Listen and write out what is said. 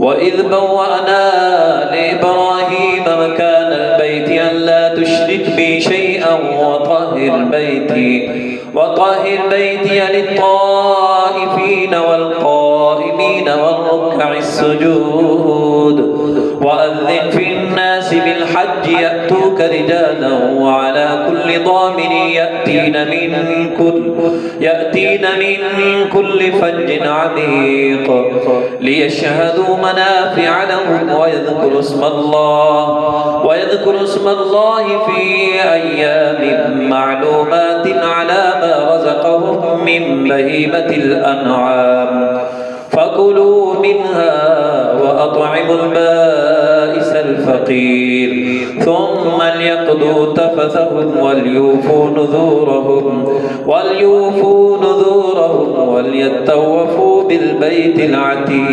وإذ بوأنا لإبراهيم مكان البيت ألا تشرك بي شيئا وطهر بيتي للطائفين والقائمين والركع السجود وأذن في الناس بالحج يأتوك رجالا وعلى كل ضامر يأتين من كل فج عميق ليشهدوا منافع لهم ويذكروا اسم الله في أيام معلومات على ما رزقهم من بهيمة الأنعام فكلوا منها وأطعموا البائس الفقير ثم ليقضوا تفثهم وليوفوا نذورهم وليطوفوا بالبيت العتيق